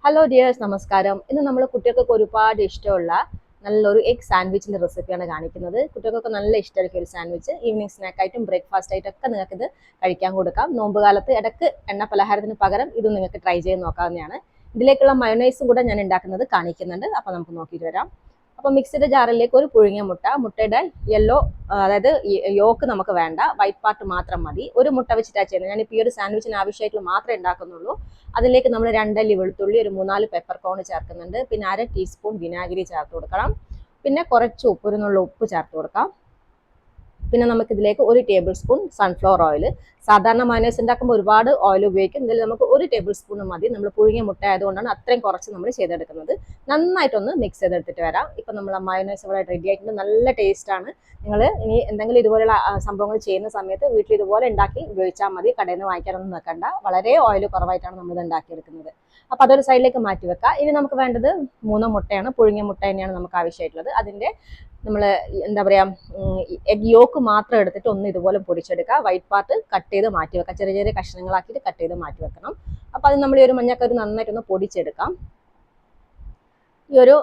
Hello dears, നമസ്കാരം. ഇന്ന് നമ്മൾ കുട്ടികൾക്കൊക്കെ ഒരുപാട് ഇഷ്ടമുള്ള നല്ലൊരു എഗ് സാൻഡ്വിച്ചിന്റെ റെസിപ്പിയാണ് കാണിക്കുന്നത്. കുട്ടികൾക്കൊക്കെ നല്ല ഇഷ്ടമായിരിക്കും ഒരു സാൻഡ്വിച്ച്. ഈവനിങ് സ്നാക്കായിട്ടും ബ്രേക്ക്ഫാസ്റ്റ് ആയിട്ടൊക്കെ നിങ്ങൾക്ക് ഇത് കഴിക്കാൻ കൊടുക്കാം. നോമ്പ് കാലത്ത് ഇടയ്ക്ക് എണ്ണ പലഹാരത്തിന് പകരം ഇത് നിങ്ങൾക്ക് ട്രൈ ചെയ്ത് നോക്കാവുന്നതാണ്. ഇതിലേക്കുള്ള മയോണൈസും കൂടെ ഞാൻ ഉണ്ടാക്കുന്നത് കാണിക്കുന്നുണ്ട്. അപ്പോൾ നമുക്ക് നോക്കിയിട്ട് വരാം. അപ്പോൾ മിക്സിയുടെ ജാറിലേക്ക് ഒരു പുഴുങ്ങിയ മുട്ടയുടെ യെല്ലോ, അതായത് യോക്ക് നമുക്ക് വേണ്ട, വൈറ്റ് പാർട്ട് മാത്രം മതി. ഒരു മുട്ട വെച്ചിട്ടാണ് ചെയ്യുന്നത്. ഞാനിപ്പോൾ ഈ ഒരു സാൻഡ്വിച്ചിന് ആവശ്യമായിട്ടുള്ള മാത്രമേ ഉണ്ടാക്കുന്നുള്ളൂ. അതിലേക്ക് നമ്മൾ 2 അല്ലി വെളുത്തുള്ളി, ഒരു 3-4 പെപ്പർ കോൺ ചേർക്കുന്നുണ്ട്. പിന്നെ 1/2 ടീസ്പൂൺ വിനാഗിരി ചേർത്ത് കൊടുക്കണം. പിന്നെ കുറച്ച് ഉപ്പ്, ഒരു നുള്ള ഉപ്പ് ചേർത്ത് കൊടുക്കാം. പിന്നെ നമുക്കിതിലേക്ക് 1 ടേബിൾ സ്പൂൺ സൺഫ്ലവർ ഓയിൽ. സാധാരണ മയോണൈസ് ഉണ്ടാക്കുമ്പോൾ ഒരുപാട് ഓയിൽ ഉപയോഗിക്കും. ഇതിൽ നമുക്ക് 1 ടേബിൾ സ്പൂൺ മതി. നമ്മൾ പുഴുങ്ങിയ മുട്ട ആയതുകൊണ്ടാണ് അത്രയും കുറച്ച് നമ്മൾ ചെയ്തെടുക്കുന്നത്. നന്നായിട്ടൊന്ന് മിക്സ് ചെയ്തെടുത്തിട്ട് വരാം. ഇപ്പം നമ്മൾ മയോണൈസ് ഇവിടെ റെഡി ആയിട്ടുണ്ട്. നല്ല ടേസ്റ്റാണ്. നിങ്ങൾ ഇനി എന്തെങ്കിലും ഇതുപോലെയുള്ള സംഭവങ്ങൾ ചെയ്യുന്ന സമയത്ത് വീട്ടിൽ ഇതുപോലെ ഉണ്ടാക്കി ഉപയോഗിച്ചാൽ മതി. കടയിൽ നിന്ന് വാങ്ങിക്കാനൊന്നും നിൽക്കണ്ട. വളരെ ഓയിൽ കുറവായിട്ടാണ് നമ്മളിത് ഉണ്ടാക്കിയെടുക്കുന്നത്. അപ്പോൾ അതൊരു സൈഡിലേക്ക് മാറ്റി വെക്കാം. ഇനി നമുക്ക് വേണ്ടത് 3 മുട്ടയാണ്. പുഴുങ്ങിയ മുട്ട തന്നെയാണ് നമുക്ക് ആവശ്യമായിട്ടുള്ളത്. അതിൻ്റെ നമ്മൾ എന്താ പറയുക, എഗ് യോക്ക് മാത്രം എടുത്തിട്ട് ഒന്ന് ഇതുപോലെ പൊടിച്ചെടുക്കുക. വൈറ്റ് പാർട്ട് കട്ട് ചെയ്ത് മാറ്റി വെക്കുക. ചെറിയ ചെറിയ കഷ്ണങ്ങളാക്കിയിട്ട് കട്ട് ചെയ്ത് മാറ്റി വെക്കണം. അപ്പോൾ അത് നമ്മൾ ഈ ഒരു മഞ്ഞക്കറി നന്നായിട്ടൊന്ന് പൊടിച്ചെടുക്കാം. ഈ ഒരു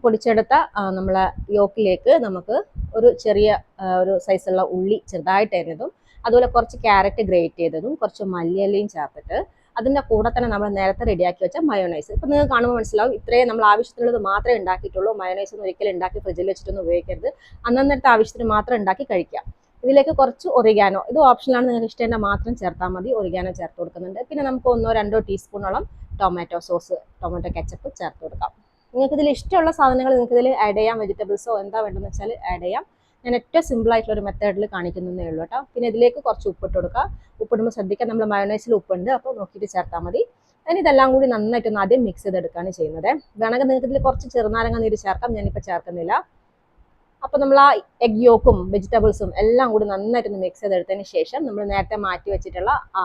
പൊടിച്ചെടുത്ത നമ്മളെ യോക്കിലേക്ക് നമുക്ക് ഒരു ചെറിയ ഒരു സൈസുള്ള ഉള്ളി ചെറുതായിട്ട് അരിഞ്ഞതും, അതുപോലെ കുറച്ച് ക്യാരറ്റ് ഗ്രേറ്റ് ചെയ്തതും, കുറച്ച് മല്ലിയിലയും ചേർത്തിട്ട് അതിൻ്റെ കൂടെ തന്നെ നമ്മൾ നേരത്തെ റെഡിയാക്കി വെച്ച മയോണൈസ്. ഇപ്പം നിങ്ങൾക്ക് കാണുമ്പോൾ മനസ്സിലാവും, ഇത്രയും നമ്മൾ ആവശ്യത്തിനുള്ളത് മാത്രമേ ഉണ്ടാക്കിയിട്ടുള്ളൂ. മയോണൈസ് ഒന്നും ഒരിക്കലും ഉണ്ടാക്കി ഫ്രിഡ്ജിൽ വെച്ചിട്ടൊന്നും ഉപയോഗിക്കരുത്. അന്നേരത്തെ ആവശ്യത്തിന് മാത്രം ഉണ്ടാക്കി കഴിക്കാം. ഇതിലേക്ക് കുറച്ച് ഒറിഗാനോ, ഇത് ഓപ്ഷനാണ്, നിങ്ങൾക്ക് ഇഷ്ടം മാത്രം ചേർത്താൽ മതി. ഒറിഗാനോ ചേർത്ത് കൊടുക്കുന്നുണ്ട്. പിന്നെ നമുക്ക് 1-2 ടീസ്പൂണോളം ടൊമാറ്റോ സോസ്, ടൊമാറ്റോ കെച്ചപ്പ് ചേർത്ത് കൊടുക്കാം. നിങ്ങൾക്ക് ഇതിൽ ഇഷ്ടമുള്ള സാധനങ്ങൾ നിങ്ങൾക്ക് ഇതിൽ ആഡ് ചെയ്യാം. വെജിറ്റബിൾസോ എന്താ വേണ്ടതെന്ന് വെച്ചാൽ ആഡ് ചെയ്യാം. ഞാൻ ഏറ്റവും സിമ്പിൾ ആയിട്ടുള്ള ഒരു മെത്തേഡിൽ കാണിക്കുന്നതേ ഉള്ളൂ കേട്ടോ. പിന്നെ ഇതിലേക്ക് കുറച്ച് ഉപ്പിട്ട് കൊടുക്കുക. ഉപ്പിടുമ്പോൾ ശ്രദ്ധിക്കാൻ, നമ്മൾ മയോണൈസിൽ ഉപ്പുണ്ട്, അപ്പോൾ നോക്കിയിട്ട് ചേർത്താൽ മതി. അതിന് ഇതെല്ലാം കൂടി നന്നായിട്ടൊന്ന് ആദ്യം മിക്സ് ചെയ്തെടുക്കുകയാണ് ചെയ്യുന്നത്. വേണമെങ്കിൽ നിങ്ങൾക്ക് ഇതിൽ കുറച്ച് ചെറുനാരങ്ങ നീര് ചേർക്കാം. ഞാനിപ്പോൾ ചേർക്കുന്നില്ല. അപ്പോൾ നമ്മൾ ആ എഗ് യോക്കും വെജിറ്റബിൾസും എല്ലാം കൂടി നന്നായിട്ടൊന്ന് മിക്സ് ചെയ്തെടുത്തതിന് ശേഷം നമ്മൾ നേരത്തെ മാറ്റി വെച്ചിട്ടുള്ള ആ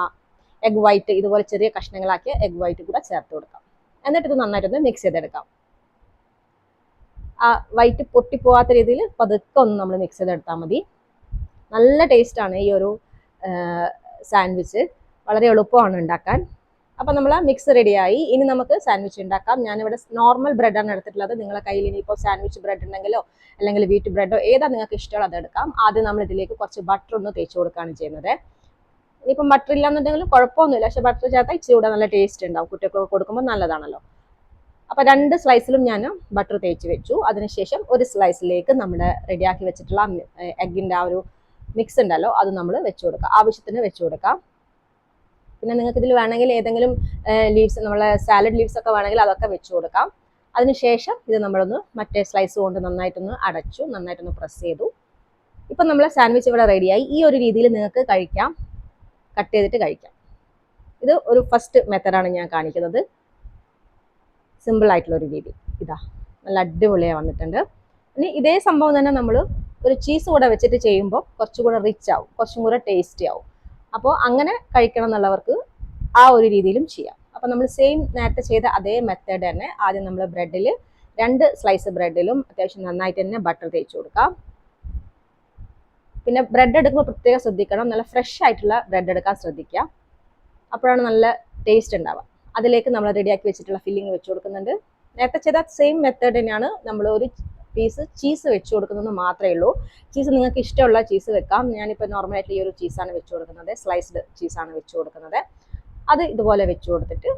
എഗ് വൈറ്റ്, ഇതുപോലെ ചെറിയ കഷ്ണങ്ങളാക്കിയ എഗ് വൈറ്റ് കൂടെ ചേർത്ത് കൊടുക്കാം. എന്നിട്ട് ഇത് നന്നായിട്ടൊന്ന് മിക്സ് ചെയ്തെടുക്കാം. ആ വൈറ്റ് പൊട്ടിപ്പോവാത്ത രീതിയിൽ പതുക്കെ ഒന്ന് നമ്മൾ മിക്സ് ചെയ്തെടുത്താൽ മതി. നല്ല ടേസ്റ്റാണ് ഈ ഒരു സാൻഡ്വിച്ച്. വളരെ എളുപ്പമാണ് ഉണ്ടാക്കാൻ. അപ്പോൾ നമ്മൾ ആ മിക്സ് റെഡിയായി. ഇനി നമുക്ക് സാൻഡ്വിച്ച് ഉണ്ടാക്കാം. ഞാനിവിടെ നോർമൽ ബ്രെഡാണ് എടുത്തിട്ടുള്ളത്. നിങ്ങളുടെ കയ്യിൽ ഇനിയിപ്പോൾ സാൻഡ്വിച്ച് ബ്രെഡ് ഉണ്ടെങ്കിലോ അല്ലെങ്കിൽ വീറ്റ് ബ്രെഡോ ഏതാ നിങ്ങൾക്ക് ഇഷ്ടമുള്ളത് അതെടുക്കാം. ആദ്യം നമ്മൾ ഇതിലേക്ക് കുറച്ച് ബട്ടർ ഒന്ന് തേച്ച് കൊടുക്കുകയാണ് ചെയ്യുന്നത്. ഇനിയിപ്പം ബട്ടർ ഇല്ലാന്നുണ്ടെങ്കിലും കുഴപ്പമൊന്നുമില്ല, പക്ഷേ ബട്ടർ ചേർത്താൽ ഇച്ചിരി കൂടെ നല്ല ടേസ്റ്റ് ഉണ്ടാവും. കുട്ടികൾക്ക് കൊടുക്കുമ്പോൾ നല്ലതാണല്ലോ. അപ്പോൾ 2 സ്ലൈസിലും ഞാൻ ബട്ടർ തേച്ച് വെച്ചു. അതിനുശേഷം ഒരു സ്ലൈസിലേക്ക് നമ്മുടെ റെഡിയാക്കി വെച്ചിട്ടുള്ള എഗ്ഗിൻ്റെ ആ ഒരു മിക്സ് ഉണ്ടല്ലോ, അത് നമ്മൾ വെച്ച് കൊടുക്കാം. ആവശ്യത്തിന് വെച്ച് കൊടുക്കാം. പിന്നെ നിങ്ങൾക്ക് ഇതിൽ വേണമെങ്കിൽ ഏതെങ്കിലും ലീവ്സ്, നമ്മളെ സാലഡ് ലീവ്സ് ഒക്കെ വേണമെങ്കിൽ അതൊക്കെ വെച്ച് കൊടുക്കാം. അതിനുശേഷം ഇത് നമ്മളൊന്ന് മറ്റേ സ്ലൈസ് കൊണ്ട് നന്നായിട്ടൊന്ന് അടച്ചു, നന്നായിട്ടൊന്ന് പ്രസ് ചെയ്തു. ഇപ്പം നമ്മളെ സാൻഡ്വിച്ച് ഇവിടെ റെഡിയായി. ഈ ഒരു രീതിയിൽ നിങ്ങൾക്ക് കഴിക്കാം, കട്ട് ചെയ്തിട്ട് കഴിക്കാം. ഇത് ഒരു ഫസ്റ്റ് മെത്തഡാണ് ഞാൻ കാണിക്കുന്നത്. സിമ്പിൾ ആയിട്ടുള്ള ഒരു രീതി ഇതാ, നല്ല അടിപൊളിയായി വന്നിട്ടുണ്ട്. ഇനി ഇതേ സംഭവം തന്നെ നമ്മൾ ഒരു ചീസ് കൂടെ വെച്ചിട്ട് ചെയ്യുമ്പോൾ കുറച്ചും കൂടെ റിച്ച് ആവും, കുറച്ചും കൂടെ ടേസ്റ്റി ആവും. അപ്പോൾ അങ്ങനെ കഴിക്കണം എന്നുള്ളവർക്ക് ആ ഒരു രീതിയിലും ചെയ്യാം. അപ്പോൾ നമ്മൾ സെയിം നേരത്തെ ചെയ്ത അതേ മെത്തേഡ് തന്നെ ആദ്യം നമ്മൾ ബ്രെഡിൽ 2 സ്ലൈസ് ബ്രെഡിലും അത്യാവശ്യം നന്നായിട്ട് തന്നെ ബട്ടർ തേച്ച് കൊടുക്കാം. പിന്നെ ബ്രെഡ് എടുക്കുമ്പോൾ പ്രത്യേകം ശ്രദ്ധിക്കണം, നല്ല ഫ്രഷ് ആയിട്ടുള്ള ബ്രെഡ് എടുക്കാൻ ശ്രദ്ധിക്കുക. അപ്പോഴാണ് നല്ല ടേസ്റ്റ് ഉണ്ടാവുക. അതിലേക്ക് നമ്മൾ റെഡിയാക്കി വെച്ചിട്ടുള്ള ഫില്ലിങ് വെച്ച് കൊടുക്കുന്നുണ്ട്. നേരത്തെ ചെയ്ത സെയിം മെത്തേഡ് തന്നെയാണ്. നമ്മൾ ഒരു പീസ് ചീസ് വെച്ച് കൊടുക്കുന്നത് മാത്രമേ ഉള്ളൂ. ചീസ് നിങ്ങൾക്ക് ഇഷ്ടമുള്ള ചീസ് വെക്കാം. ഞാനിപ്പോൾ നോർമലായിട്ട് ഈ ഒരു ചീസാണ് വെച്ച് കൊടുക്കുന്നത്, സ്ലൈസ്ഡ് ചീസാണ് വെച്ച് കൊടുക്കുന്നത്. അത് ഇതുപോലെ വെച്ച് കൊടുത്തിട്ട്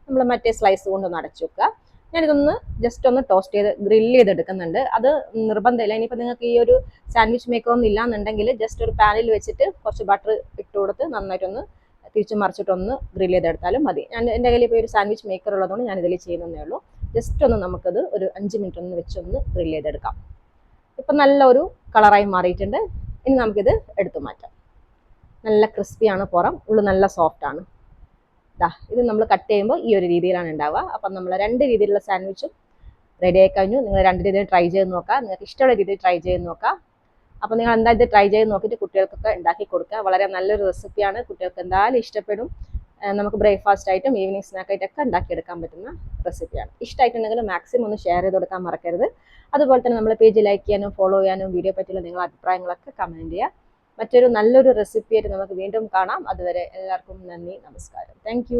നമ്മൾ മറ്റേ സ്ലൈസ് കൊണ്ടൊന്ന് അടച്ചു വെക്കുക. ഞാനിതൊന്ന് ജസ്റ്റ് ഒന്ന് ടോസ്റ്റ് ചെയ്ത് ഗ്രില്ല് ചെയ്തെടുക്കുന്നുണ്ട്. അത് നിർബന്ധമില്ല. ഇനിയിപ്പോൾ നിങ്ങൾക്ക് ഈ ഒരു സാൻഡ്വിച്ച് മേക്കറൊന്നും ഇല്ലാന്നുണ്ടെങ്കിൽ ജസ്റ്റ് ഒരു പാനിൽ വെച്ചിട്ട് കുറച്ച് ബട്ടർ ഇട്ട് കൊടുത്ത് നന്നായിട്ടൊന്ന് തിരിച്ച് മറിച്ചിട്ടൊന്ന് ഗ്രില്ല് ചെയ്തെടുത്താലും മതി. എൻ്റെ കയ്യിൽ ഇപ്പോൾ ഒരു സാൻഡ്വിച്ച് മേക്കർ ഉള്ളതുകൊണ്ട് ഞാൻ ഇതിൽ ചെയ്യുന്നതേ ഉള്ളൂ. ജസ്റ്റ് ഒന്ന് നമുക്കത് ഒരു 5 മിനിറ്റ് ഒന്ന് വെച്ചൊന്ന് ഗ്രില്ല് ചെയ്തെടുക്കാം. ഇപ്പം നല്ലൊരു കളറായി മാറിയിട്ടുണ്ട്. ഇനി നമുക്കിത് എടുത്തു മാറ്റാം. നല്ല ക്രിസ്പിയാണ് പുറം, ഉള്ളു നല്ല സോഫ്റ്റാണ്. ഇത് നമ്മൾ കട്ട് ചെയ്യുമ്പോൾ ഈ ഒരു രീതിയിലാണ് ഉണ്ടാവുക. അപ്പം നമ്മൾ 2 രീതിയിലുള്ള സാൻഡ്വിച്ചും റെഡി ആയി കഴിഞ്ഞു. നിങ്ങൾ 2 രീതിയിൽ ട്രൈ ചെയ്ത് നോക്കുക. നിങ്ങൾക്ക് ഇഷ്ടമുള്ള രീതിയിൽ ട്രൈ ചെയ്ത് നോക്കുക. അപ്പോൾ നിങ്ങൾ എന്തായാലും ഇത് ട്രൈ ചെയ്ത് നോക്കിയിട്ട് കുട്ടികൾക്കൊക്കെ ഉണ്ടാക്കി കൊടുക്കുക. വളരെ നല്ലൊരു റെസിപ്പിയാണ്, കുട്ടികൾക്ക് എന്തായാലും ഇഷ്ടപ്പെടും. നമുക്ക് ബ്രേക്ക്ഫാസ്റ്റ് ആയിട്ടും ഈവനിങ് സ്നാക്കായിട്ടൊക്കെ ഉണ്ടാക്കിയെടുക്കാൻ പറ്റുന്ന റെസിപ്പിയാണ്. ഇഷ്ടമായിട്ടുണ്ടെങ്കിൽ മാക്സിമം ഒന്ന് ഷെയർ ചെയ്ത് കൊടുക്കാൻ മറക്കരുത്. അതുപോലെ തന്നെ നമ്മളെ പേജ് ലൈക്ക് ചെയ്യാനും ഫോളോ ചെയ്യാനും വീഡിയോ പറ്റിയുള്ള നിങ്ങളുടെ അഭിപ്രായങ്ങളൊക്കെ കമൻറ്റ് ചെയ്യുക. മറ്റൊരു നല്ലൊരു റെസിപ്പിയായിട്ട് നമുക്ക് വീണ്ടും കാണാം. അതുവരെ എല്ലാവർക്കും നന്ദി, നമസ്കാരം. താങ്ക്